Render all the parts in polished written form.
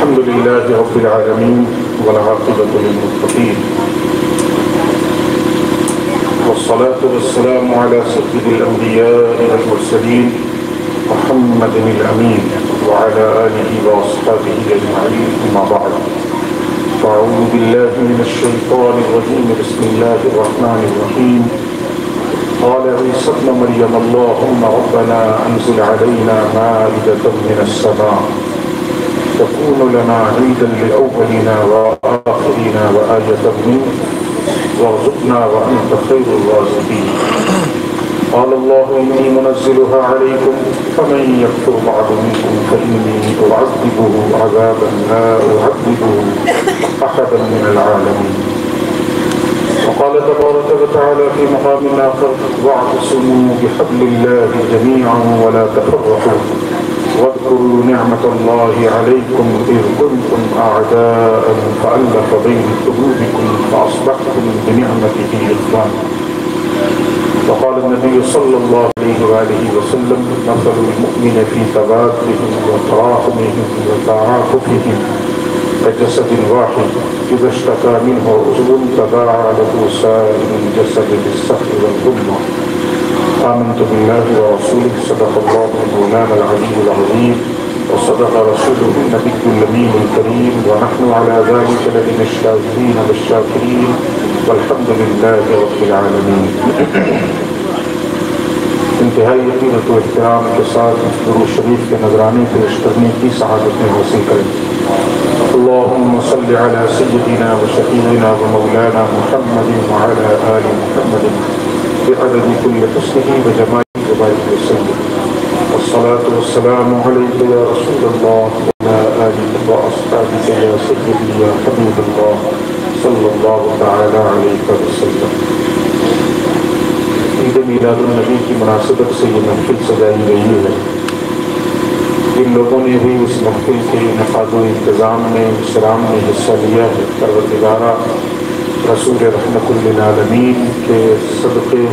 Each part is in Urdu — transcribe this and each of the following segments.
الحمد لله رب العالمين والعاقبة للمتقين والصلاة والسلام على سيد الأنبياء والمرسلين محمد الأمين وعلى آله وأصحابه أجمعين أما بعد فأعوذ بالله من الشيطان الرجيم بسم الله الرحمن الرحيم قال عيسى ابن مريم اللهم ربنا أنزل علينا مائدة من السماء تكون لنا عيدا لأولنا وآخرنا وآية منك وارزقنا وأنت خير الرازقين قال الله إني منزلها عليكم فمن يكفر بعد منكم فإني أعذبه عذابا لا أعذبه أحدا من العالمين وقال تبارك وتعالى في مقام آخر واعتصموا بحبل الله جميعا ولا تفرقوا واذكروا نعمة الله عليكم إذ كنتم أعداء فألف بين قلوبكم فأصبحتم بنعمته إخوانا وقال النبي صلى الله عليه وآله وسلم مثل المؤمن في تبادلهم وتراحمهم وتعاطفهم كجسد واحد إذا اشتكى منه عضو تداعى له سائر الجسد بالسهر والغمة آمنت بالله ورسوله صدق الله مولانا العلي العظيم وصدق رسوله النبي الأمين الكريم ونحن على ذلك لمن الشاهدين والشاكرين والحمد لله رب العالمين. انتہائی یقینت و احترام کے ساتھ درود شریف کے نذرانے پیش کرنے کی سعادت میں حاصل کریں. اللهم صل على سيدنا وشفيعنا ومولانا محمد وعلى آل محمد بعدد كل حسنه وجماله وبارك وسلم والصلاة والسلام عليك يا رسول الله وعلى آلك وأصحابك يا سيدي يا حبيب الله صلى الله تعالى عليه وسلم. عید میلاد النبی کی مناسبت سے یہ محفل سجائی گئی ہے. ان لوگوں نے بھی اس محفل کے انعقاد و انتظام میں احترام میں حصہ لیا ہے. پروردگارہ رسول رحمت للعالمین کے صدقے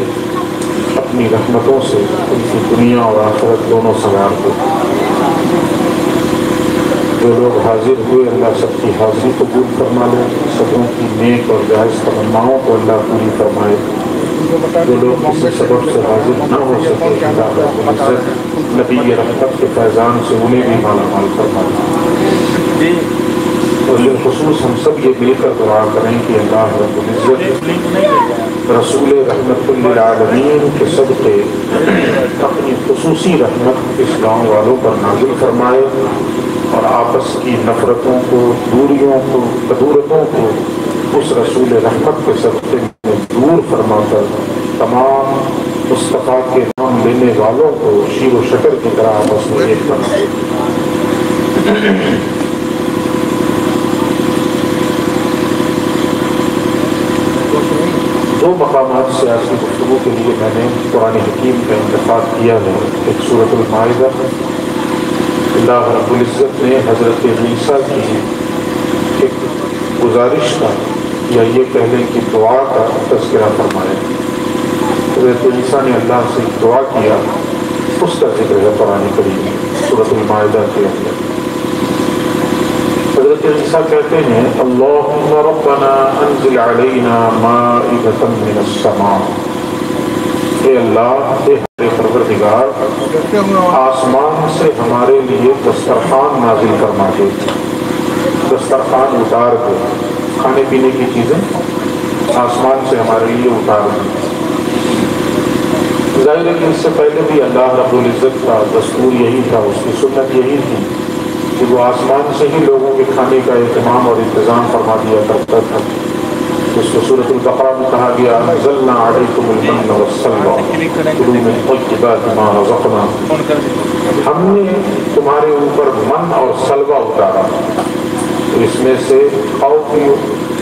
اپنی رحمتوں سے ان کی دنیا اور آخرت دونوں سنوار دے. جو لوگ حاضر ہوئے اللہ سب کی حاضری قبول فرما لے. سبوں کی نیک اور جائز تمناؤں کو اللہ پوری فرمائے. جو لوگ کسی سبب سے حاضر نہ ہو سکے اللہ رب العزت نبی رحمت کے فیضان سے انہیں بھی مالا مال فرمائے. اور بالخصوص ہم سب یہ مل کر دعا کریں کہ اللہ رب العزت رسول رحمت للعالمین کے صدقے اپنی خصوصی رحمت اس گاؤں والوں پر نازل فرمائے اور آپس کی نفرتوں کو دوریوں کو کدورتوں کو اس رسول رحمت کے صدقے میں دور فرما کر تمام مصطفیٰ کے نام لینے والوں کو شیر و شکر کی طرح آپس میں ایک بنائے. دو مقامات سے آج کی گفتگو کے لیے میں نے قرآن حکیم کا انتخاب کیا ہے. ایک سورۃ المائدہ. اللہ رب العزت نے حضرت عیسیٰ کی ایک گزارش کا یا یہ کہہ لیں کہ دعا کا تذکرہ فرمایا. حضرت عیسیٰ نے اللہ سے دعا کیا, اس کا ذکر ہے قرآن کریم میں سورۃ المائدہ کے اندر. حضرت عیسیٰ کہتے ہیں اللہم ربنا انزل علینا مائدۃ من السماء. اے اللہ, اے ہمارے پروردگار, آسمان سے ہمارے لیے دسترخوان نازل فرما دے. دسترخوان اتار دے, کھانے پینے کی چیزیں آسمان سے ہمارے لیے اتار دیں. ظاہر ہے کہ اس سے پہلے بھی اللہ رب العزت کا دستور یہی تھا, اس کی سنت یہی تھی کہ وہ آسمان سے ہی لوگوں کے کھانے کا اہتمام اور انتظام فرما دیا کرتا تھا. جس کو سورۃ البقرہ میں کہا گیا انزلنا علیکم المن والسلویٰ کلوا من طیبات ما رزقناکم. ہم نے تمہارے اوپر من اور سلوہ اتارا, تو اس میں سے کھاؤ پیو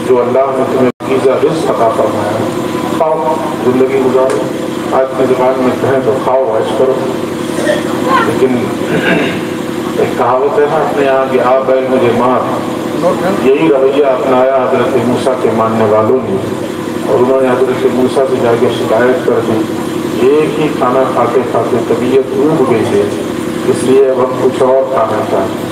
جو اللہ نے تمہیں غذا رزق عطا فرمایا. کھاؤ, زندگی گزارو. آج کی زبان میں کہیں تو کھاؤ عیش کرو. لیکن ایک کہاوت ہے نا اپنے یہاں کہ آ بیل مجھے مار. یہی رویہ اپنایا حضرت موسیٰ کے ماننے والوں نے, اور انہوں نے حضرت موسیٰ سے جا کے شکایت کر دی. ایک ہی کھانا کھاتے کھاتے طبیعت ڈوب گئی ہے, اس لیے اب ہم کچھ اور کھانا چاہتے ہیں.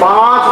5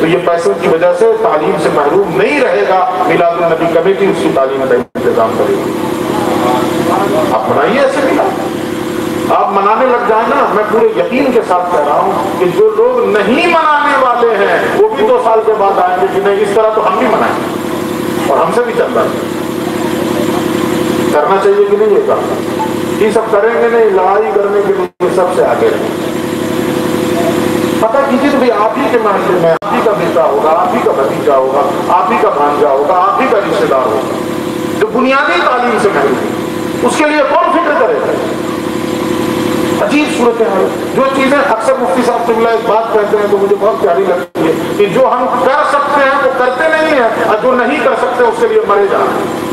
تو یہ پیسوں کی وجہ سے تعلیم سے محروم نہیں رہے گا. میلاد النبی کمیٹی اس کی تعلیم کا انتظام کرے گی. آپ منائیے ایسے میلاد. آپ منانے لگ جائیں نا, میں پورے یقین کے ساتھ کہہ رہا ہوں کہ جو لوگ نہیں منانے والے ہیں وہ بھی 2 سال کے بعد آئیں گے کہ نہیں اس طرح تو ہم بھی منائیں گے اور ہم سے بھی چل رہا ہے. کرنا چاہیے کہ نہیں یہ کام؟ یہ سب کریں گے نہیں, لڑائی کرنے کے لیے سب سے آگے رہیں. پتہ کیجیے تو آپ ہی کے محلے میں آپ ہی کا بیٹا ہوگا, آپ ہی کا بھتیجا ہوگا, آپ ہی کا بھانجا ہوگا, آپ ہی کا رشتے دار ہوگا جو بنیادی تعلیم سے محروم ہے. اس کے لیے کون فکر کرے گا؟ عجیب صورت ہے. جو چیزیں اکثر مفتی صاحب سے ایک بات کہتے ہیں تو مجھے بہت پیاری لگتی ہے کہ جو ہم کر سکتے ہیں وہ کرتے نہیں ہیں, اور جو نہیں کر سکتے اس کے لیے مرے جا رہے ہیں.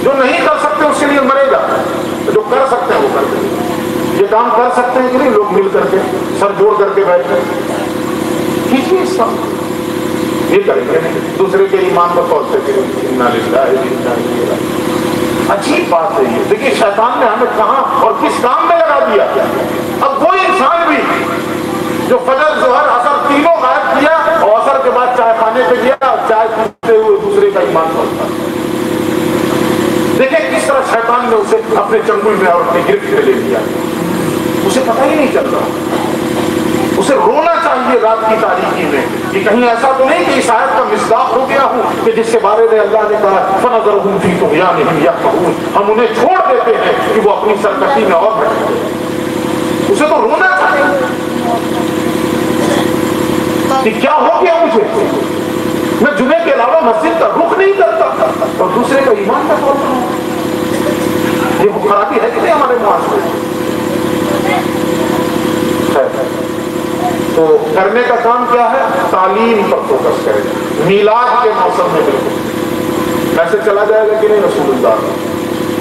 جو نہیں کر سکتے اس کے لیے مرے جا رہے ہیں, جو کر سکتے ہیں وہ کرتے ہیں. یہ کام کر سکتے ہیں کہ نہیں لوگ مل کر کے سر جوڑ کر کے بیٹھے کیجیے اس کام. یہ کریں گے نہیں, دوسرے کے ایمان کو توڑتے تھے. عجیب بات ہے یہ. دیکھیے شیطان نے ہمیں کہاں اور کس کام میں لگا دیا. اب وہ انسان بھی جو فجر ظہر عصر تینوں غائب کیا اور عصر کے بعد چائے کھانے پہ گیا اور چائے پیتے ہوئے دوسرے کا ایمان توڑتا. دیکھیں کس طرح شیطان نے اسے اپنے چنگل میں اور اپنی گرفت میں لے لیا. اسے پتہ ہی نہیں چل رہا. اسے رونا چاہیے رات کی تاریکی میں کہ کہیں ایسا تو نہیں کہ اس آیت کا مصداق ہو گیا ہوں کہ جس کے بارے میں اللہ نے کہا فَنَظَرُهُمْ فِي طُغْيَانِهِمْ يَعْمَهُونَ, ہم انہیں چھوڑ دیتے ہیں کہ وہ اپنی سرکشی میں اور بڑھ جائیں. اسے تو رونا چاہیے کہ کیا ہو گیا مجھے, میں جمعے کے علاوہ مسجد کا رخ نہیں کرتا اور دوسرے کا ایمان کا توڑتا ہوں. یہ خرابی ہے کہ نہیں ہمارے معاشرے میں؟ تو کرنے کا کام کیا ہے؟ تعلیم پر فوکس کریں. میلاد کے موسم میں بالکل ایسے چلا جائے گا کہ نہیں رسول اللہ,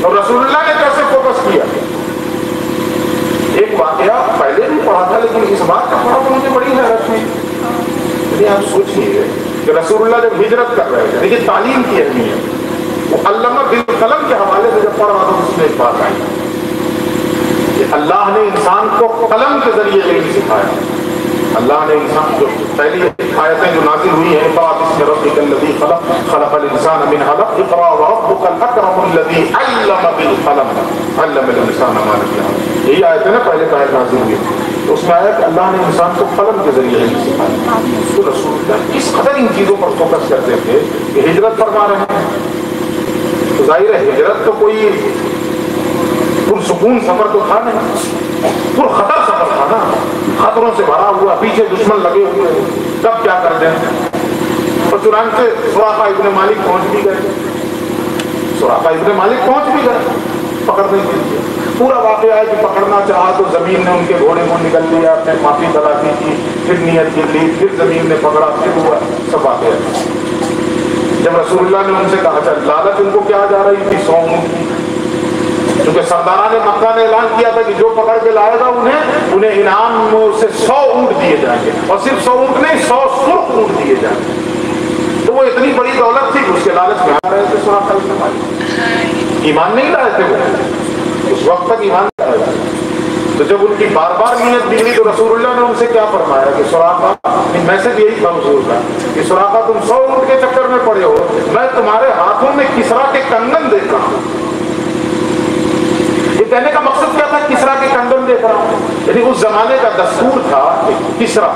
اور رسول اللہ نے کیسے فوکس کیا؟ ایک واقعہ پہلے بھی پڑھا تھا لیکن اس بات کا پڑھا تو مجھے بڑی حیرت ہوئی. آپ سوچیے کہ رسول اللہ جب ہجرت کر رہے تھے, دیکھیے تعلیم کی اہمیت, وہ علامہ بالقلم کے حوالے سے جب پڑھ رہا تھا اس میں ایک بات آئی کہ اللہ نے انسان کو قلم کے ذریعے علم سکھایا. اللہ نے انسان جو پہلی آیتیں جو نازل ہوئی ہیں اقرأ باسم ربک الذی خلق خلق الانسان من علق اقرأ وربک الاکرم الذی علم بالقلم علم الانسان ما لم یعلم. یہی آیتیں نا پہلے پہلے نازل ہوئی تو اس میں آیا کہ اللہ نے انسان کو قلم کے ذریعے علم سکھایا. تو رسول اللہ کس قدر ان چیزوں پر فوکس کرتے تھے کہ ہجرت فرما رہے ہیں. تو ظاہر ہے ہجرت تو کوئی پرسکون سفر تو تھا نہیں, پر خطر سفر تھا نا, خطروں سے بھرا ہوا, پیچھے دشمن لگے ہوئے, کب کیا کر دیں. اور چنانچہ سراقہ ابن مالک پہنچ بھی گئے. سراقہ ابن مالک پہنچ بھی گئے, پکڑنے کے لیے. پورا واقعہ ہے کہ پکڑنا چاہا تو زمین نے ان کے گھوڑے کو نکل لیا, اپنے معافی تلافی کی, پھر نیت کی لی, پھر زمین نے پکڑا, پھر ہوا سب واقعہ. جب رسول اللہ نے ان سے کہا چل لالچ ان کو کیا جا رہی تھی 100 اونٹ کی, کیونکہ سرداران مکہ نے اعلان کیا تھا کہ جو پکڑ کے لائے گا انہیں انعام سے 100 اونٹ دیے جائیں گے, اور صرف 100 اونٹ نہیں 100 سرخ اونٹ دیے جائیں گے. تو وہ اتنی بڑی دولت تھی کہ اس کے لالچ میں آ رہے تھے. سراقہ ابن مالک ایمان نہیں لائے تھے, وہ اس وقت تک ایمان نہیں لائے تھے. تو جب ان کی بار بار نیت بگڑی تو رسول اللہ نے ان سے کیا فرمایا کہ سراقہ, میسج یہی تھا حضور کا کہ سراقہ تم 100 اونٹ کے چکر میں پڑے ہو, میں تمہارے ہاتھوں میں کسرا کے کنگن دیکھ رہا ہوں. یہ کہنے کا مقصد کیا تھا؟ کسرا کے کنگن دیکھ رہا ہوں. یعنی اس زمانے کا دستور تھا کہ کسرا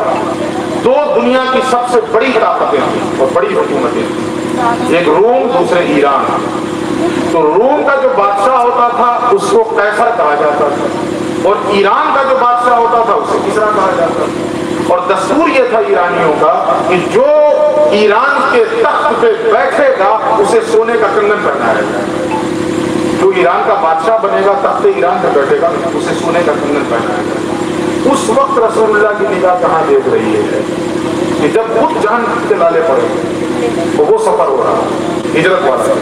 2 دنیا کی سب سے بڑی طاقتیں تھیں اور بڑی حکومتیں تھیں, ایک روم دوسرے ایران. تو روم کا جو بادشاہ ہوتا تھا اس کو قیصر کہا جاتا تھا, اور ایران کا جو بادشاہ ہوتا تھا اسے کسرا کہا جاتا تھا. اور دستور یہ تھا ایرانیوں کا کہ جو ایران کے تخت پہ بیٹھے گا اسے سونے کا کنگن پہنایا جائے. جو ایران کا بادشاہ بنے گا, تخت ایران پہ بیٹھے گا, اسے سونے کا کنگن پہنایا جائے. اس وقت رسول اللہ کی نگاہ کہاں دیکھ رہی ہے کہ جب خود جان کے لالے پڑے تو وہ سفر ہو رہا ہجرت والا.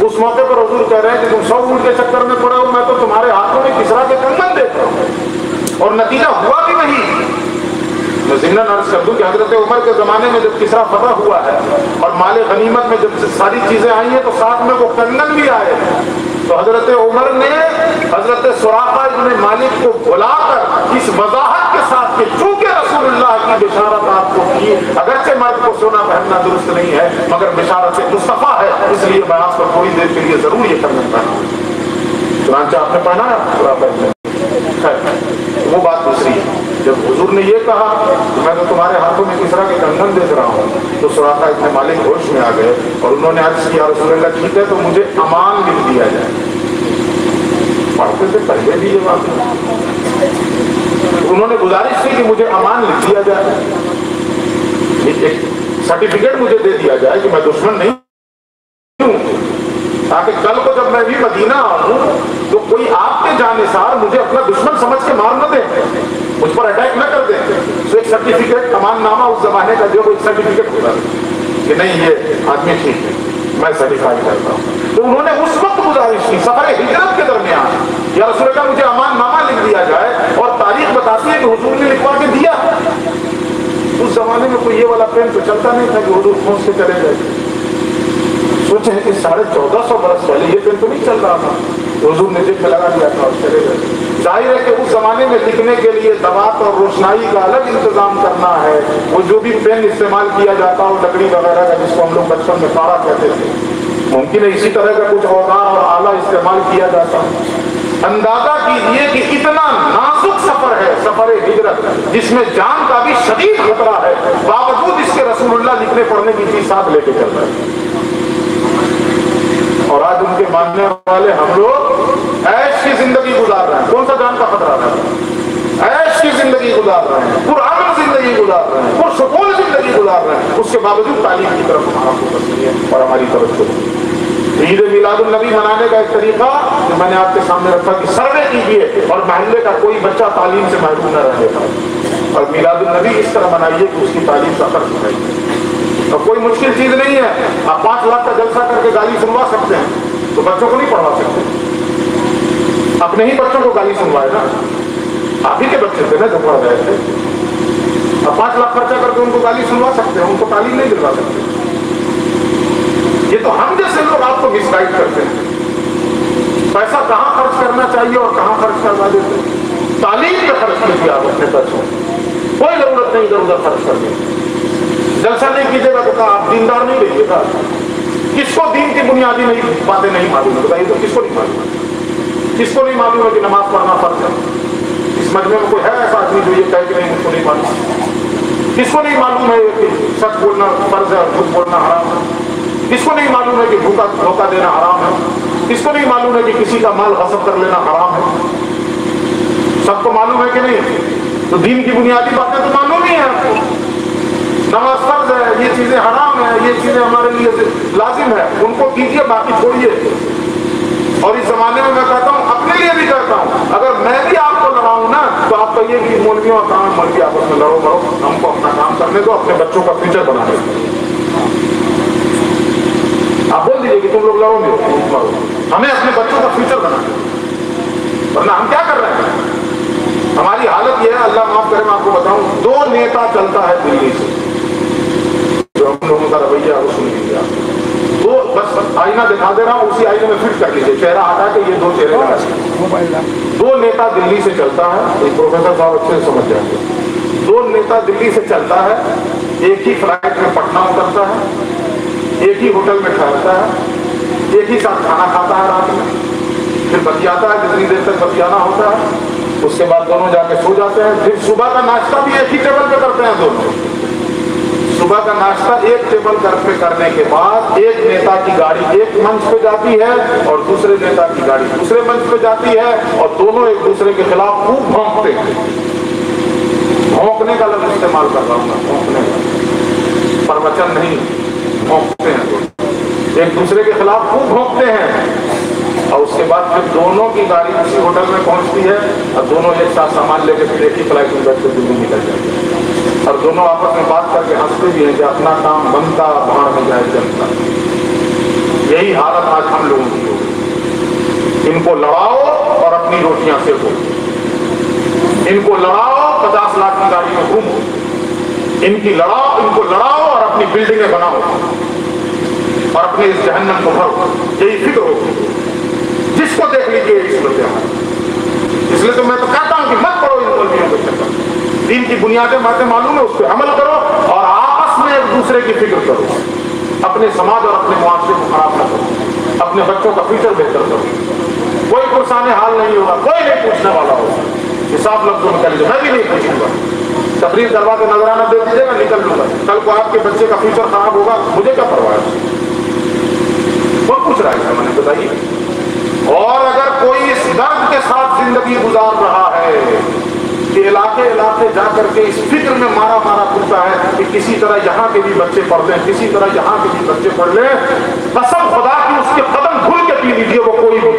اس موقع پر حضور کہہ رہے ہیں کہ تم 100 اونٹ کے چکر میں پڑے ہو, میں تو تمہارے ہاتھوں میں کسرا کے کنگن دیکھ رہا ہوں, اور نتیجہ ہوا بھی نہیں. میں ضمن عرض کر دوں کہ حضرت عمر کے زمانے میں جب کسرا فتح ہوا ہے اور مال غنیمت میں جب ساری چیزیں آئی ہیں تو ساتھ میں وہ کنگن بھی آئے ہیں. تو حضرت عمر نے حضرت سراقہ ابن مالک کو بلا کر اس وضاحت کے ساتھ کہ چونکہ رسول اللہ کی بشارت آپ کو کی، اگرچہ مرد کو سونا پہننا درست نہیں ہے مگر بشارت مصطفیٰ ہے، اس لیے میں آپ کو تھوڑی دیر کے لیے ضرور یہ کرنا چاہتا ہوں۔ چنانچہ آپ نے پڑھنا ہے، وہ بات دوسری ہے۔ جب حضور نے یہ کہا کہ میں تو تمہارے ہاتھوں میں کسرا کے کنگن دیکھ رہا ہوں، تو سراقہ ابن مالک ہوش میں آ گئے اور انہوں نے عرض کیا رسول اللہ ٹھیک ہے تو مجھے امان لکھ دیا جائے۔ پڑھتے سے پہلے بھی یہ بات انہوں نے گزارش کی کہ مجھے امان لکھ دیا جائے، ایک سرٹیفکیٹ مجھے دے دیا جائے کہ میں دشمن نہیں ہوں، تاکہ کل کو جب میں بھی مدینہ آؤں تو کوئی آپ کے جانثار مجھے اپنا دشمن سمجھ کے مار نہ دے، مجھ پر اٹیک نہ کر دیں۔ تو ایک سرٹیفکیٹ، امان نامہ اس زمانے کا جو ایک سرٹیفکیٹ ہوتا ہے کہ نہیں یہ آدمی ٹھیک ہے، میں سرٹیفائی کرتا ہوں۔ تو انہوں نے اس وقت گزارش کی سفر ہجرت کے درمیان، یا رسول اللہ مجھے امان نامہ لکھ دیا جائے، اور تاریخ بتاتی ہے کہ حضور نے لکھوا کے دیا۔ اس زمانے میں کوئی یہ والا پین تو چلتا نہیں تھا کہ حضور پہنچ کے چلے گئے۔ سوچیں کہ 1450 برس پہلے یہ پین تو نہیں چل رہا تھا، حضور نے جیب میں لگا دیا تھا اور چلے گئے۔ ظاہر ہے کہ اس زمانے میں لکھنے کے لیے دوات اور روشنائی کا الگ انتظام کرنا ہے۔ وہ جو بھی پین استعمال کیا جاتا ہو لکڑی وغیرہ کا، جس کو ہم لوگ بچپن میں کاڑا کہتے تھے، ممکن ہے اسی طرح کا کچھ اوزار اور آلہ استعمال کیا جاتا ہے۔ اندازہ کیجئے کہ اتنا نازک سفر ہے، سفر ہجرت، جس میں جان کا بھی شدید خطرہ ہے، باوجود اس کے رسول اللہ لکھنے پڑھنے کی چیز ساتھ لے کے چل رہے ہیں۔ اور آج ان کے ماننے والے ہم لوگ عیش کی زندگی گزار رہے ہیں۔ کون سا جان کا خطرہ ہے؟ عیش کی زندگی گزار رہے ہیں، پرامن زندگی گزار رہے ہیں، پرسکون زندگی گزار رہے ہیں، اس کے باوجود تعلیم کی طرف ہمارا فوکس نہیں ہے اور ہماری توجہ نہیں۔ عید میلاد النبی منانے کا ایک طریقہ جو میں نے آپ کے سامنے رکھا کہ سروے کیجیے اور محلے کا کوئی بچہ تعلیم سے محروم نہ رہے گا، اور میلاد النبی اس طرح منائیے کہ اس کی تعلیم کا فرق ہے۔ اور کوئی مشکل چیز نہیں ہے، آپ 5 لاکھ کا جلسہ کر کے گالی سنوا سکتے ہیں، تو بچوں کو نہیں پڑھا سکتے؟ اپنے ہی بچوں کو گالی سنوائے نا، آپ ہی کے بچے تھے نا جو پڑھ رہے تھے۔ اب 5 لاکھ خرچہ کر کے ان کو گالی سنوا سکتے ہیں، ان کو تعلیم نہیں دلوا سکتے۔ یہ تو ہم جیسے لوگ آپ کو مس گائیڈ کرتے ہیں، پیسہ کہاں خرچ کرنا چاہیے اور کہاں خرچ کروا دیتے ہیں۔ تعلیم پہ خرچ کیجیے آپ اپنے پیسوں، کوئی ضرورت نہیں ادھر ادھر خرچ کرنے۔ جلسہ نہیں کیجیے گا تو کہا آپ دیندار نہیں رہیے گا۔ کس کو دین کی بنیادی باتیں نہیں معلوم ہے؟ بتائیے تو کس کو نہیں معلوم؟ کس کو نہیں معلوم ہے کہ نماز پڑھنا فرض ہے؟ اس مجمع میں کوئی ہے ایسا آدمی جو یہ کہے کہ نہیں مجھ کو نہیں معلوم؟ کس کو نہیں معلوم ہے کہ سچ بولنا فرض ہے اور جھوٹ بولنا حرام ہے؟ کس کو نہیں معلوم ہے کہ دھوکہ دینا حرام ہے؟ کس کو نہیں معلوم ہے کہ کسی کا مال غصب کر لینا حرام ہے؟ سب کو معلوم ہے کہ نہیں؟ تو دین کی بنیادی باتیں تو معلوم ہی ہیں آپ کو۔ نماز فرض ہے، یہ چیزیں حرام ہیں، یہ چیزیں ہمارے لیے لازم ہے، ان کو کیجیے، باقی چھوڑیے۔ اور اس زمانے میں کہتا ہوں، اپنے لیے بھی کہتا ہوں، اگر میں بھی آپ کو لڑاؤں نا تو آپ کہیے کہ مولویوں کا کام مولوی آپس میں لڑو مرو، ہم کو اپنا کام کرنے دو، اپنے بچوں کا فیوچر بنانے دو۔ آپ بول دیجیے کہ تم لوگ لڑو گے، ہمیں اپنے بچوں کا فیوچر بنانا ہے، ورنہ ہم کیا کر رہے ہیں؟ ہماری حالت یہ ہے، اللہ معاف کرے میں آپ کو بتاؤں، 2 نیتا چلتا ہے دلی سے، جو ہم لوگوں کا رویہ وہ سن لیجیے آپ۔ 2 بس آئینہ دکھا دے رہا ہوں، اسی آئینے میں فٹ کر لیجیے، چہرہ ہٹا کے یہ 2 چہرے کا 2 نیتا دلی سے چلتا ہے۔ ایک پروفیسر صاحب اچھے سے سمجھ جائیں گے۔ 2 نیتا دلی سے چلتا ہے، ایک ہی فلائٹ میں پٹنہ اترتا ہے، ایک ہی ہوٹل میں ٹھہرتا ہے، ایک ہی ساتھ کھانا کھاتا ہے رات میں، پھر بتیاتا ہے جتنی دیر تک بتیانا ہوتا ہے، اس کے بعد دونوں جا کے سو جاتے ہیں، پھر صبح کا ناشتہ بھی ایک ہی ٹیبل پہ کرتے ہیں دونوں۔ صبح کا ناشتہ ایک ٹیبل پہ کرنے کے بعد ایک نیتا کی گاڑی ایک منچ پہ جاتی ہے اور دوسرے نیتا کی گاڑی دوسرے منچ پہ جاتی ہے، اور دونوں ایک دوسرے کے خلاف خوب بھونکتے ہیں۔ بھونکنے کا لفظ استعمال کر رہا ہوں میں، بھونکنے کا، پروچن نہیں، بھونکتے ہیں، ایک دوسرے کے خلاف خوب بھونکتے ہیں، اور اس کے بعد پھر دونوں کی گاڑی اسی ہوٹل میں پہنچتی ہے اور دونوں ایک ساتھ سامان لے کے پھر ایک ہی فلائٹ میں بیٹھ کے دلی نکل جاتے ہیں، اور دونوں آپس میں بات کر کے ہنستے بھی ہیں کہ اپنا کام بنتا بھاڑ میں جائے جنتا۔ یہی حالت آج ہم لوگوں کی ہوگی۔ ان کو لڑاؤ اور اپنی روٹیاں سیکو، ان کو لڑاؤ 50 لاکھ کی گاڑی میں گھومو، ان کو لڑاؤ اور اپنی بلڈنگیں بناؤ اور اپنے اس جہنم کو بھرو، یہی فکر ہوگی۔ جس کو دیکھ لیجیے اس صورت حال، اس لیے تو میں تو کہتا ہوں کہ مت پڑھو ان مولویوں کے چکر، دین کی بنیادیں باتیں معلوم ہے، اس پہ عمل کرو اور آپس میں ایک دوسرے کی فکر کرو، اپنے سماج اور اپنے معاشرے کو خراب نہ کرو، اپنے بچوں کا فیوچر بہتر کرو۔ کوئی پرسان حال نہیں ہوگا، کوئی نہیں پوچھنے والا ہوگا، حساب لفظوں میں کر لیجیے، میں بھی نہیں پوچھوں گا، تقریر کروا کے نظرانہ دے دیجیے گا، نکل لوں گا، کل کو آپ کے بچے کا فیوچر خراب ہوگا، مجھے کیا پرواہ ہے؟ کون پوچھ رہا ہے؟ میں نے بتائیے۔ اور اگر کوئی اس درد کے ساتھ زندگی گزار رہا ہے کہ علاقے علاقے جا کر کے اس فکر میں مارا پھرتا ہے کہ کسی طرح یہاں کے بھی بچے پڑھ لیں، کسی طرح یہاں کے بھی بچے پڑھ لیں، قسم خدا کی اس کے قدم دھل کے پی لیجیے، وہ کوئی بھی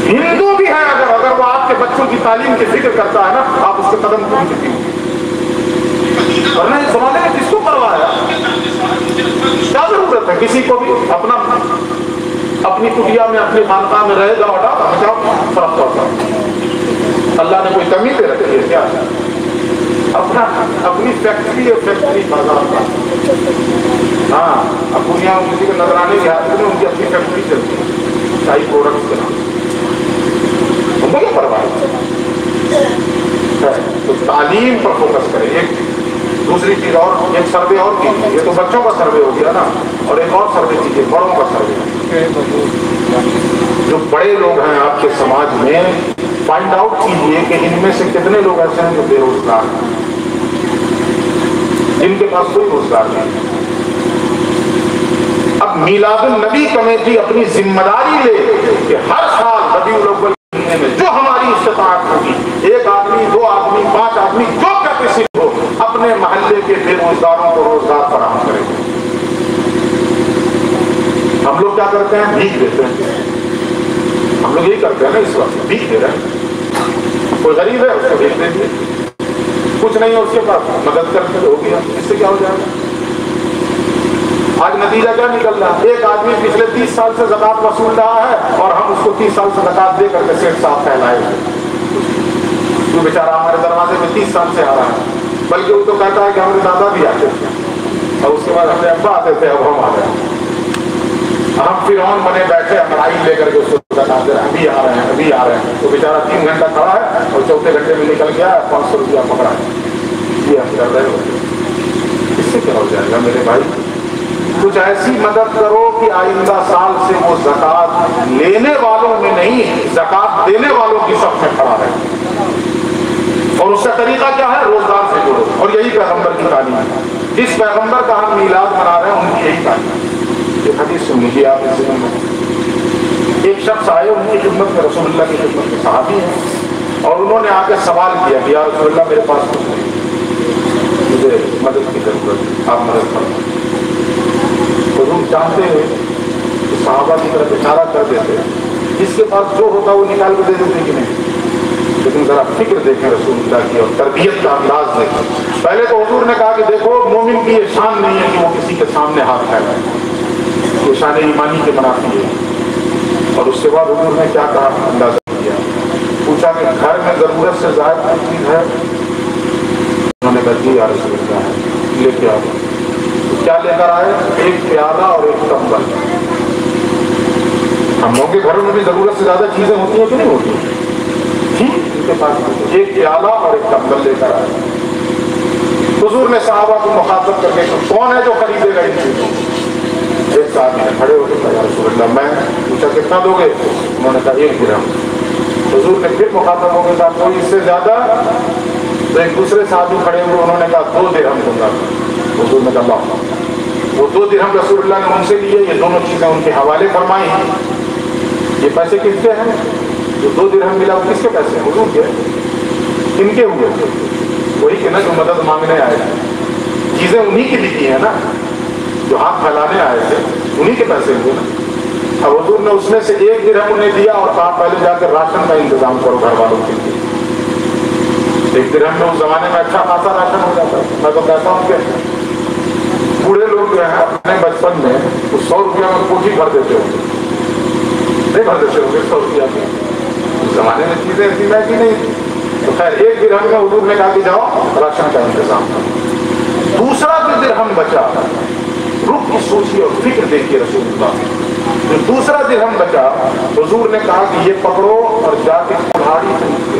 ہندو بھی ہے، اگر وہ آپ کے بچوں کی تعلیم کی فکر کرتا ہے نا، آپ اس کے قدم دھل کے پی لیجیے، ورنہ اس زمانے میں کس کو پرواہ ہے؟ کیا ضرورت ہے کسی کو بھی اپنی کٹیا میں اپنی خانقاہ میں رہے گا، کیا فرق پڑتا ہے؟ اللہ نے کوئی کمی پہ رکھی ہے کیا؟ اپنی فیکٹری بازار کا، ہاں، اب دنیا میں کسی کو نظرانے کے ہاتھ میں ان کی اپنی فیکٹری چلتی ہے، شاہی پروڈکٹس کے نام، ان کو کیا پرواہ ہے؟ تو تعلیم پر فوکس کریں۔ ایک دوسری چیز اور، ایک سروے اور کی، یہ تو بچوں کا سروے ہو گیا نا، اور ایک اور سروے کیجیے، بڑوں کا سروے، جو بڑے لوگ ہیں آپ کے سماج میں، فائنڈ آؤٹ کیجیے کہ ان میں سے کتنے لوگ ایسے ہیں جو بے روزگار ہیں، جن کے پاس کوئی روزگار نہیں۔ اب میلاد النبی کمیٹی اپنی ذمہ داری لے کہ ہر سال ربیع الاول مہینے میں جو ہماری استطاعت ہوگی، 1 آدمی 2 آدمی 5 آدمی جو کیپیسٹی ہو، اپنے محلے کے بے روزگاروں کو روزگار فراہم کریں گے۔ ہم لوگ کیا کرتے ہیں؟ بھیک دیتے ہیں، ہم لوگ یہی کرتے ہیں نا، اس وقت بھیک دے رہے ہیں، کوئی غریب ہے اس کو بھیک دے دیے، کچھ نہیں ہے اس کے پاس، مدد کر کے ہو گیا، اس سے کیا ہو جائے گا؟ آج نتیجہ کیا نکل رہا ہے؟ ایک آدمی پچھلے 30 سال سے زکات وصول رہا ہے اور ہم اس کو 30 سال سے زکات دے کر کے سیٹ صاحب کہلائے، جو بیچارہ ہمارے دروازے میں 30 سال سے آ رہا ہے، بلکہ وہ تو کہتا ہے کہ ہمارے دادا بھی آتے تھے اور اس کے بعد ہمارے ابا آتے تھے، اب ہم آ رہے ہیں، ہم فرعون بنے بیٹھے اسرائیل لے کر کے اس کو زکات دے رہے ہیں، ابھی آ رہے ہیں ابھی آ رہے ہیں، تو بیچارہ 3 گھنٹہ کھڑا ہے اور 4تھے گھنٹے میں نکل گیا 500 روپیہ پکڑا ہے، یہ ہم کر رہے ہوتے، اس سے کیا ہو جائے گا میرے بھائی؟ کچھ ایسی مدد کرو کہ آئندہ سال سے وہ زکات لینے والوں میں نہیں، زکات دینے والوں کی صف میں کھڑا رہے، اور اس کا طریقہ کیا ہے؟ روزگار سے جوڑو، اور یہی پیغمبر کی تعلیم ہے، جس پیغمبر کا ہم میلاد منا رہے ہیں ان کی یہی تعلیم ہے۔ ایک حدیث سن لیجیے آپ اس میں، ایک شخص آئے ان کی خدمت میں، رسول اللہ کی خدمت میں، صحابی ہیں، اور انہوں نے آ کے سوال کیا کہ یا رسول اللہ میرے پاس کچھ نہیں، مجھے مدد کی ضرورت ہے، آپ مدد فرمائیں۔ حضور چاہتے ہیں کہ صحابہ کی طرف اشارہ کر دیتے، جس کے پاس جو ہوتا وہ نکال کے دے دیتے کہ نہیں، لیکن ذرا فکر دیکھیں رسول اللہ کی اور تربیت کا انداز دیکھیں۔ پہلے تو حضور نے کہا کہ دیکھو مومن کی یہ شان نہیں ہے کہ وہ کسی کے سامنے ہاتھ پھیلائے، یہ شان ایمانی کے بناتی ہے۔ اور اس کے بعد حضور نے کیا کہا، اندازہ کیا، پوچھا کہ گھر میں ضرورت سے زائد کوئی چیز ہے؟ انہوں نے کہا جی یا رسول اللہ ہے، لے کے آؤ۔ کیا لے کر آئے؟ ایک پیالہ اور ایک کمبل۔ ہم لوگوں کے گھروں میں بھی ضرورت سے زیادہ چیزیں ہوتی ہیں کہ نہیں ہوتی؟ جی، ان کے پاس ایک پیالہ اور ایک کمبل لے کر آئے۔ حضور نے صحابہ کو مخاطب کر کے کون ہے جو خریدے گا ان چیزوں؟ ایک صاحب نے کھڑے ہو کے کہا یا رسول اللہ میں۔ پوچھا کتنا دو گے؟ انہوں نے کہا 1 درہم۔ حضور نے پھر مخاطب ہو کے کہا کوئی اس سے زیادہ؟ تو ایک دوسرے صحابی کھڑے ہوئے، انہوں نے کہا 2 درہم دوں گا۔ حضور نے کہا وہ 2 درہم رسول اللہ نے ان سے لیے، یہ دونوں چیزیں ان کے حوالے فرمائی۔ یہ پیسے کس کے ہیں؟ جو 2 درہم ملا وہ کس کے پیسے ہیں؟ حضور کے۔ کن کے ہوئے؟ وہی کہ نا جو مدد مانگنے آئے تھے، چیزیں انہی کی لکھی ہیں نا، جو ہاتھ پھیلانے آئے تھے انہی کے پیسے ہوئے نا۔ اب حضور نے اس میں سے 1 درہم انہیں دیا اور کہا پہلے جا کے راشن کا انتظام کرو گھر والوں کے لیے۔ 1 درہم میں اس زمانے میں اچھا خاصا راشن ہو جاتا ہے۔ میں تو کہتا ہوں کہ بوڑھے لوگ جو ہیں اپنے بچپن میں 100 روپیہ میں کوٹھی بھر دیتے ہوتے، نہیں بھر دیتے ہوگے 100 روپیہ میں، اس زمانے میں چیزیں ایسی مہنگی نہیں تھی۔ تو خیر 1 درہم میں حضور نے کہا کہ جاؤ راشن کا انتظام کرو۔ دوسرا جو درہم بچا، رک کے سوچیے اور فکر دیکھیے رسول اللہ، جو دوسرا درہم بچا حضور نے کہا کہ یہ پکڑو اور جا کے کڑھاڑی سے نکلے،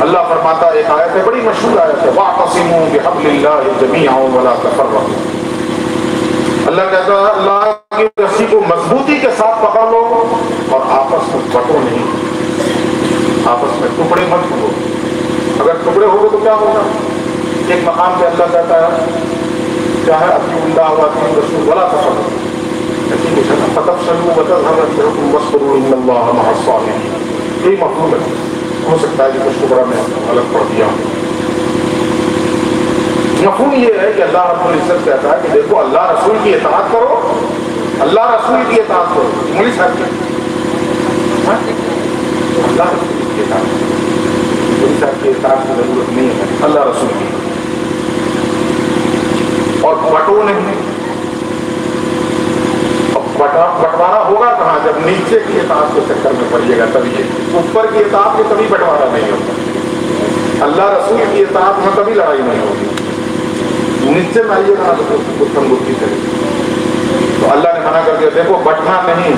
اللہ فرماتا ہے، ایک آیت ہے بڑی مشہور آیت ہے، وَاعْتَصِمُوا بِحَبْلِ اللَّهِ جَمِيعًا وَلَا تَفَرَّقُوا۔ اللہ کہتا ہے اللہ کی رسی کو مضبوطی کے ساتھ پکڑ لو اور آپس میں بٹو نہیں، آپس میں ٹکڑے مت ہو۔ اگر ٹکڑے ہو گے تو کیا ہوگا؟ ایک مقام پہ اللہ کہتا ہے کیا ہے، اطیعوا اللہ واطیعوا الرسول ولا تفرقوا، ایسی کچھ ہے نا، فتفشلوا وتذهب ريحكم واصبروا ان اللہ مع الصابرین۔ یہی مفہوم ہے، ہو سکتا ہے کہ کچھ ٹکڑا میں غلط پڑھ دیا ہوں۔ مفہوم یہ ہے کہ اللہ رب العزت کہتا ہے کہ دیکھو اللہ رسول کی اطاعت کرو، اللہ رسول کی اطاعت کرو، انگلش ہے کیا؟ اللہ رسول کی اطاعت، انگلش کی اطاعت کی ضرورت نہیں ہے، اللہ رسول کی، اور بٹو نہیں۔ بٹوارا ہوگا کہاں؟ جب نیچے کی اطاعت کے چکر میں پڑیے گا تبھی، اوپر کی اطاعت میں کبھی بٹوارا نہیں ہوگا، اللہ رسول کی اطاعت میں کبھی لڑائی نہیں ہوگی۔ نیچے میں آئیے گا اتم بدھی سے، تو اللہ نے منع کر دیا دیکھو بٹنا نہیں،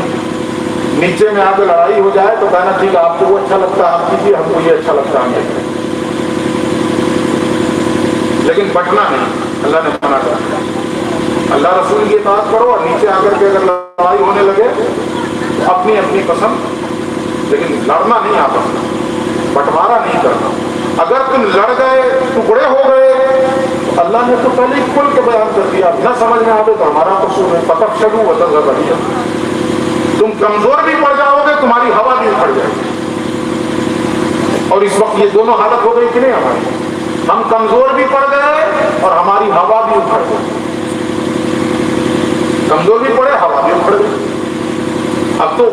نیچے میں آ کے لڑائی ہو جائے تو کہنا ٹھیک ہے آپ کو وہ اچھا لگتا ہے آپ کیجیے، ہم کو یہ اچھا لگتا ہے ہم یہ کریں، لیکن بٹنا نہیں، اللہ نے منع کر دیا۔ اللہ رسول کی اطاعت کرو اور نیچے آ کر کے اگر لڑائی ہونے لگے تو اپنی اپنی پسند، لیکن لڑنا نہیں آپس میں، بٹوارا نہیں کرنا۔ اگر تم لڑ گئے ٹکڑے ہو گئے تو اللہ نے تو پہلے ہی کھل کے بیان کر دیا، نہ سمجھ میں آئے تو ہمارا قصور ہے، فتفشلوا وتذهب ريحكم، تم کمزور بھی پڑ جاؤ گے، تمہاری ہوا بھی اکھڑ جائے گی۔ اور اس وقت یہ دونوں حالت ہو گئی کہ نہیں ہماری، ہم کمزور بھی پڑ گئے اور ہماری ہوا بھی اکھڑ گئی، کمزور بھی پڑے ہوا بھی اکھڑ گئی۔ اب تو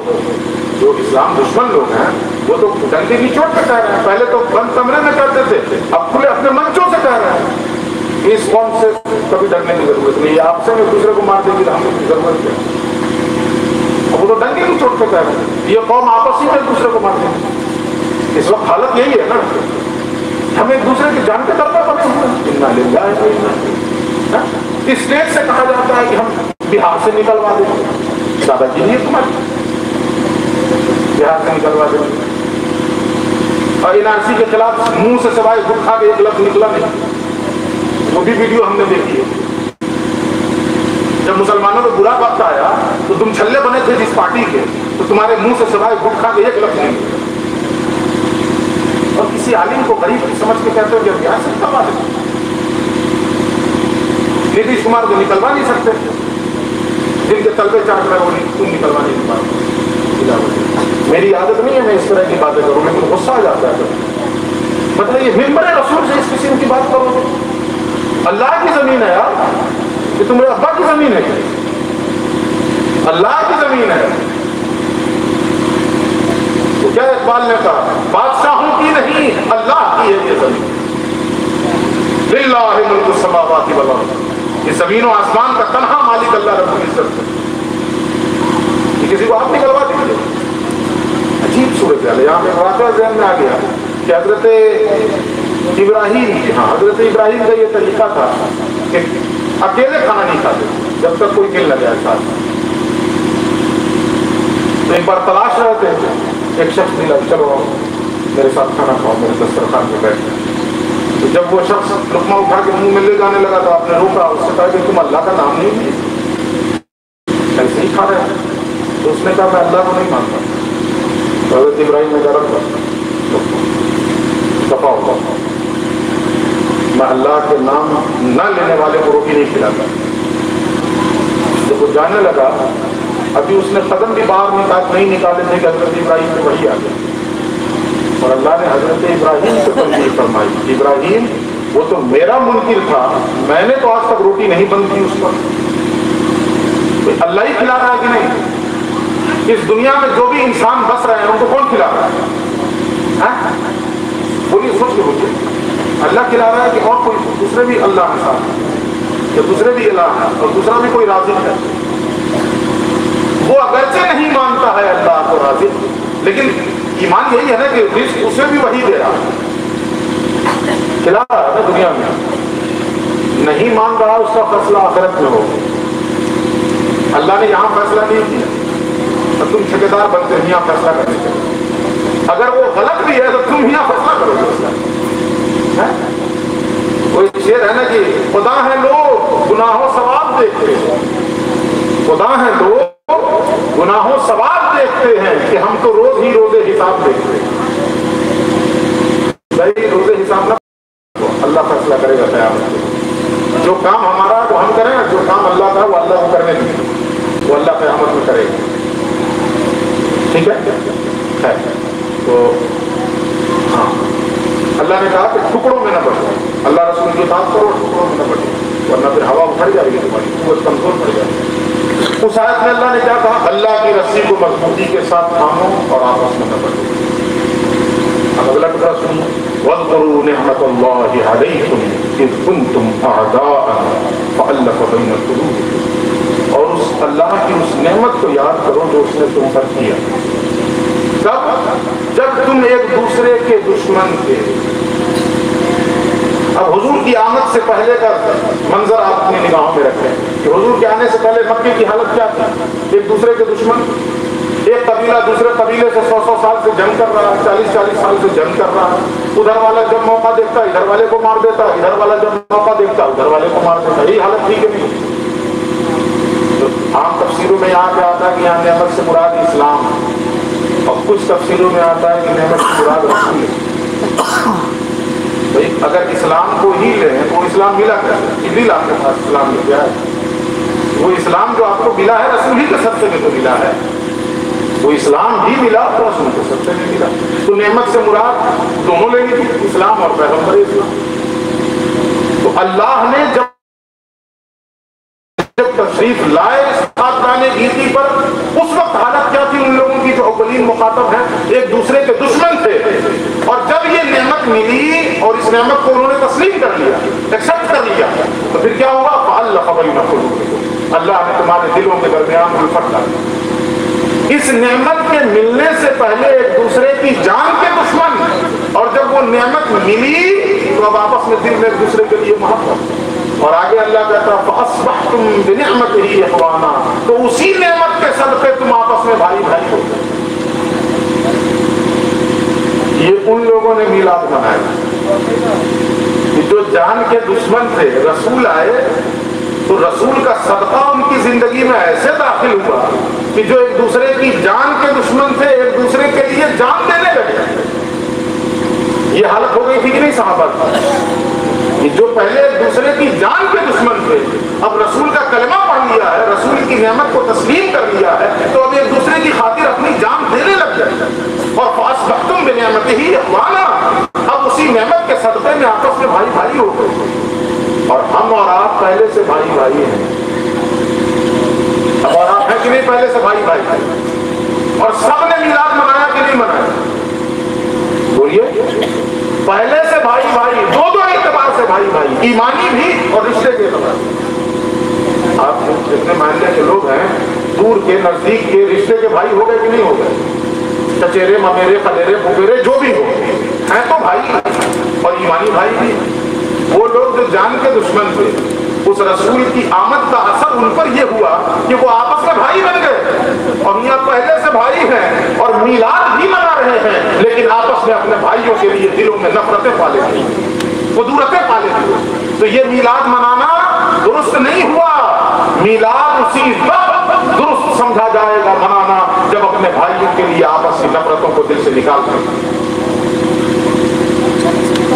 جو اسلام دشمن لوگ ہیں وہ تو ڈنڈی نہیں چوٹ پہ کہہ رہے ہیں، پہلے تو بند کمرے میں کہتے تھے، اب کھلے اپنے منچوں سے کہہ رہے ہیں اس قوم سے کبھی ڈرنے کی ضرورت نہیں ہے، آپ سے ایک دوسرے کو مار دیں گے ہمیں کی ضرورت ہے۔ اب وہ تو ڈنڈی نہیں چوٹ پہ کہہ رہے ہیں، یہ قوم آپس ہی میں ایک دوسرے کو مار دیں گے۔ اس وقت حالت یہی ہے نا، ہم ایک دوسرے کی جان کے طرف بنے ہوئے ہیں۔ اس اسٹیٹ سے کہا جاتا ہے کہ ہم بہار سے نکلوا دیں، دادا جی نہیں تمہاری بہار سے نکلوا دیں، اور این آر سی کے خلاف منہ سے سوائے گٹ کھا کے ایک لفظ نکلا نہیں، وہ بھی ویڈیو ہم نے دیکھی ہے۔ جب مسلمانوں کو برا وقت آیا تو تم چھلے بنے تھے جس پارٹی کے، تو تمہارے منہ سے سوائے گٹ کھا کے ایک لفظ نہیں نکلا، اور کسی عالم کو غریب سمجھ کے کہتے ہو کہ بہار سے نکلوا دیں، نیتیش کمار کو نکلوا نہیں سکتے، جن کے طلبے چاٹ رہے وہ تم نکلوا نہیں پاتے۔ میری عادت نہیں ہے میں اس طرح کی باتیں کروں، لیکن غصہ آ جاتا ہے مطلب یہ ممبر رسول سے اس قسم کی بات کرو گے؟ اللہ کی زمین ہے یار، یہ تمہارے ابا کی زمین ہے، اللہ کی زمین ہے۔ تو کیا اقبال نے کہا بادشاہوں کی نہیں اللہ کی ہے یہ زمین، للہ ملک السماوات والارض، یہ زمین و آسمان کا تنہا مالک اللہ رب العزت ہے، یہ کسی کو آپ نکلوا دیجیے۔ عجیب صورت ہے، یہاں پہ واقعہ ذہن میں آ گیا کہ حضرت ابراہیم، ہاں حضرت ابراہیم کا یہ طریقہ تھا کہ اکیلے کھانا نہیں کھاتے جب تک کوئی مل نہ جائے ساتھ۔ تو ایک بار تلاش رہے تھے، ایک شخص ملا، چلو میرے ساتھ کھانا کھاؤ میرے دسترخوان پہ بیٹھ جائیں۔ تو جب وہ شخص لقمہ اٹھا کے منہ میں لے جانے لگا تو آپ نے روکا، اس سے کہا کہ تم اللہ کا نام نہیں لیے، ایسے ہی کھا رہے ہیں؟ تو اس نے کہا میں اللہ کو نہیں مانتا۔ حضرت ابراہیم نے کہا دفاع ہوگا، میں اللہ کے نام نہ لینے والے کو روٹی نہیں کھلاتا۔ جب وہ جانے لگا ابھی اس نے قدم بھی باہر نہیں نکالے تھے کہ حضرت ابراہیم سے وہی آ گیا، اور اللہ نے حضرت ابراہیم کو تنبیہ فرمائی، ابراہیم وہ تو میرا منکر تھا، میں نے تو آج تک روٹی نہیں بند کی اس پر، اللہ ہی کھلا رہا ہے کہ نہیں؟ اس دنیا میں جو بھی انسان بس رہے ہیں ان کو کون کھلا رہا ہے؟ بولیے، سوچ کے بولیے، اللہ کھلا رہا ہے کہ اور کوئی دوسرے بھی اللہ کے ساتھ یا دوسرے بھی الہ ہے اور دوسرا بھی کوئی رازق ہے؟ وہ اگرچہ نہیں مانتا ہے اللہ کو رازق، لیکن ایمان یہی ہے نا کہ اسے بھی وہی دے رہا ہے، کھلا رہا ہے دنیا میں، نہیں مان رہا اس کا فیصلہ آخرت میں ہوگا۔ اللہ نے یہاں فیصلہ نہیں کیا تو تم ٹھیکیدار بنتے ہیں یہاں فیصلہ کرنے کے، اگر وہ غلط بھی ہے تو تم یہاں فیصلہ کرو گے اس کا۔ شعر ہے نا کہ خدا ہے لوگ گناہوں ثواب دیکھتے ہیں، خدا ہے لوگ گناہوں ثواب دیکھتے ہیں کہ ہم تو روز ہی روز حساب دیکھتے ہیں۔ صحیح روز حساب نہ اللہ فیصلہ کرے گا قیامت میں۔ جو کام ہمارا وہ ہم کریں، جو کام اللہ کا وہ اللہ کو کرنے دیں، وہ اللہ قیامت میں کرے گا۔ ٹھیک ہے؟ تو ہاں اللہ نے کہا کہ ٹکڑوں میں نہ بٹو، اللہ رسول کی بات کرو، ٹکڑوں میں نہ بٹو، ورنہ پھر ہوا اٹھ جائے گی تمہاری، قوت کمزور پڑ جائے گی۔ اس آیت میں اللہ نے کیا کہا؟ اللہ کی رسی کو مضبوطی کے ساتھ تھامو اور آپس میں نہ بٹو۔ اب اگلا ٹکڑا سنیے، وَاذْكُرُوا نِعْمَةَ اللَّهِ عَلَيْكُمْ إِذْ كُنْتُمْ أَعْدَاءً فَأَلَّفَ بَيْنَ قُلُوبِكُمْ، اور اس اللہ کی اس نعمت کو یاد کرو جو اس نے تم پر کیا۔ جب تم ایک دوسرے کے دشمن تھے۔ اب حضور کی آمد سے پہلے کا منظر آپ اپنی نگاہوں میں رکھیں کہ حضور کے آنے سے پہلے مکے کی حالت کیا تھی؟ ایک دوسرے کے دشمن، ایک قبیلہ دوسرے قبیلے سے 100 سال سے جنگ کر رہا ہے، 40 سال سے جنگ کر رہا ہے۔ ادھر والا جب موقع دیکھتا ادھر والے کو مار دیتا، ادھر والا جب موقع دیکھتا ادھر والے کو مار دیتا۔ یہی حالت تھی کہ نہیں؟ تو عام تفسیروں میں یہاں پہ آتا ہے کہ یہاں نعمت سے مراد اسلام، اور کچھ تفسیروں میں آتا ہے کہ نعمت سے مراد رسول ہے۔ بھائی اگر اسلام کو ہی لیں تو اسلام ملا کیا؟ جبریل آپ کے پاس اسلام لے کے آیا، وہ اسلام جو آپ کو ملا ہے رسول ہی کے صدقے میں تو ملا ہے، وہ اسلام بھی ملا اور رسول کے صدقے میں ملا۔ تو نعمت سے مراد دونوں لے لی، اسلام اور پیغمبر اسلام۔ تو اللہ نے جب تشریف لائے ساتھ گیتی پر، اس وقت حالت کیا تھی ان لوگوں کی جو اولین مخاطب ہیں؟ ایک دوسرے کے دشمن تھے، اور جب یہ نعمت ملی اور اس نعمت کو انہوں نے تسلیم کر لیا، ایکسپٹ کر لیا، تو پھر کیا ہوگا؟ فَأَلَّفَ بَيْنَ قُلُوبِكُمْ، اللہ نے تمہارے دلوں کے درمیان الفت ڈالی۔ اس نعمت کے ملنے سے پہلے ایک دوسرے کی جان کے دشمن، اور جب وہ نعمت ملی تو اب آپس میں دل میں ایک دوسرے کے لیے محبت۔ اور آگے اللہ کہتا ہے فَأَصْبَحْتُمْ بِنِعْمَتِهِ إِخْوَانًا، تو اسی نعمت کے صدقے تم آپس میں بھائی بھائی ہو گئے۔ یہ ان لوگوں نے میلاد منایا کہ جو جان کے دشمن تھے، رسول آئے تو رسول کا صدقہ ان کی زندگی میں ایسے داخل ہوا کہ جو ایک دوسرے کی جان کے دشمن تھے ایک دوسرے کے لیے جان دینے لگے۔ یہ حالت ہو گئی تھی کہ نہیں صحابہ؟ جو پہلے ایک دوسرے کی جان کے دشمن تھے، اب رسول کا کلمہ پڑھ لیا ہے، رسول کی نعمت کو تسلیم کر لیا ہے، تو اب ایک دوسرے کی خاطر اپنی جان دینے لگ گئے۔ اور فَأَصْبَحْتُمْ بِنِعْمَتِهِ إِخْوَانًا، اب اسی نعمت کے صدقے میں آپس میں بھائی بھائی ہو گئے۔ اور ہم اور آپ پہلے سے بھائی بھائی ہیں، ہم اور آپ ہیں کہ نہیں پہلے سے بھائی بھائی ہیں؟ اور سب نے میلاد منایا کہ نہیں منایا؟ بولیے، پہلے سے بھائی بھائی، دو اعتبار سے بھائی بھائی، ایمانی بھی اور رشتے کے اعتبار سے۔ آپ جتنے محلے کے لوگ ہیں، دور کے نزدیک کے رشتے کے بھائی ہو گئے کہ نہیں ہو گئے؟ چچیرے ممیرے خلیرے پھپھیرے جو بھی ہو ہیں تو بھائی، اور ایمانی بھائی بھی۔ وہ لوگ جو جان کے دشمن تھے، اس رسول کی آمد کا اثر ان پر یہ ہوا کہ وہ آپس میں بھائی بن گئے، اور یہاں پہلے سے بھائی ہیں اور میلاد بھی منا رہے ہیں، لیکن آپس میں اپنے بھائیوں کے لیے دلوں میں نفرتیں پالے تھی، قدورتیں پالے تھی۔ تو یہ میلاد منانا درست نہیں ہوا۔ میلاد اسی وقت درست سمجھا جائے گا منانا جب اپنے بھائیوں کے لیے آپس کی نفرتوں کو دل سے نکال کر،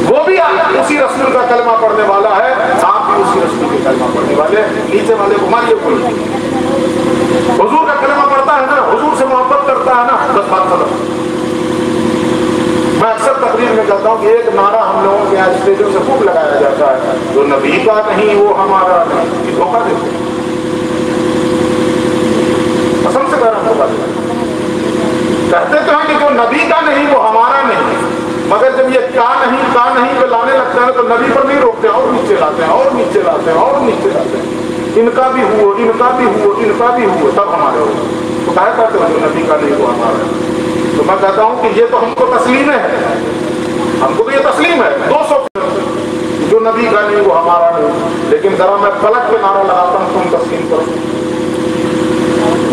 وہ بھی اسی رسول کا کلمہ پڑھنے والا ہے، آپ بھی اسی رسول کے کلمہ پڑھنے والے۔ نیچے والے کو ماریے کوئی حضور کا کلمہ پڑھتا ہے نا، حضور سے محبت کرتا ہے نا، بس بات ختم۔ میں اکثر تقریر میں کہتا ہوں کہ ایک نعرہ ہم لوگوں کے یہاں اسٹیجوں سے خوب لگایا جاتا ہے، جو نبی کا نہیں وہ ہمارا نہیں، یہ دھوکہ دیتے ہیں، قسم سے کہہ رہا ہوں دھوکہ دیتے ہیں۔ کہتے تو ہیں کہ جو نبی کا نہیں وہ ہمارا نہیں، مگر جب یہ کا نہیں پہ لانے لگتا ہے تو نبی پر نہیں روکتے، اور نیچے لاتے ہیں اور نیچے لاتے ہیں اور نیچے لاتے ہیں، ان کا بھی ہو، ان کا بھی ہو، ان کا بھی ہو، تب ہمارے ہو۔ تو کہا کرتے ہیں جو نبی کا نہیں وہ ہمارا ہے۔ تو میں کہتا ہوں کہ یہ تو ہم کو تسلیم ہے، ہم کو تو یہ تسلیم ہے 200 جو نبی کا نہیں وہ ہمارا نہیں، لیکن ذرا میں پلٹ کے نعرہ لگاتا ہوں تم تسلیم کرو،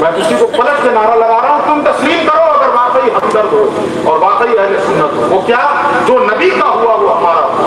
میں کسی کو پلٹ کے نعرہ لگا رہا ہوں تم تسلیم کرو اگر واقعی ہمدرد ہو اور واقعی اہل سنت ہو۔ وہ کیا؟ جو نبی کا ہوا وہ ہمارا ہو۔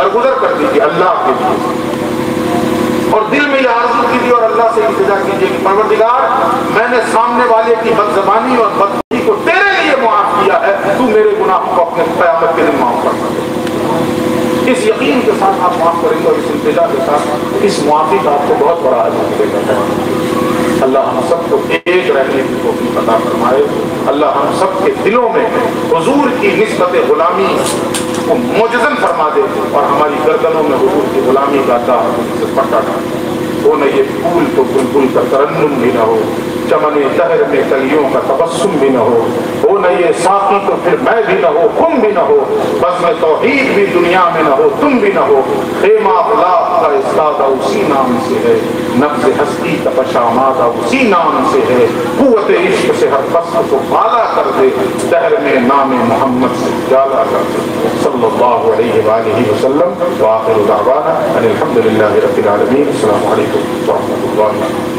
درگزر کر دیجیے اللہ کے لیے، اور دل میں یہ آرزو کیجیے اور اللہ سے التجا کیجیے کہ پروردگار میں نے سامنے والے کی بدزبانی اور بدگوئی کو تیرے لیے معاف کیا ہے، تو میرے گناہوں کو اپنے قیامت کے دن معاف کر سکے۔ اس یقین کے ساتھ آپ معاف کریں گے اور اس التجا کے ساتھ اس معافی کا آپ کو بہت بڑا اجر ملے گا۔ اللہ ہم سب کو ایک رہنے کی توفیق عطا فرمائے۔ اللہ ہم سب کے دلوں میں حضور کی نسبت غلامی کو موجزن فرما دے اور ہماری گردنوں میں حضور کی غلامی کا سے پٹا ڈالے۔ وہ نہ یہ پھول تو بلبل کا ترنم بھی نہ ہو، چمن دہر میں کلیوں کا تبسم بھی نہ ہو، وہ نہ یہ ساقی تو پھر میں بھی نہ ہو، تم بھی نہ ہو، بزم توحید بھی دنیا میں نہ ہو، تم بھی نہ ہو، خیمہ غلاف کا استادہ اسی نام سے ہے، نفس ہستی کا پشامادہ اسی نام سے ہے، قوت عشق سے ہر فصل کو بالا کر دے، دہر میں نام محمد سے جالا کر دے۔ صلی اللہ علیہ وآلہ وسلم، وآخر دعوانا ان الحمد للہ رب العالمین۔ السلام علیکم ورحمۃ اللہ۔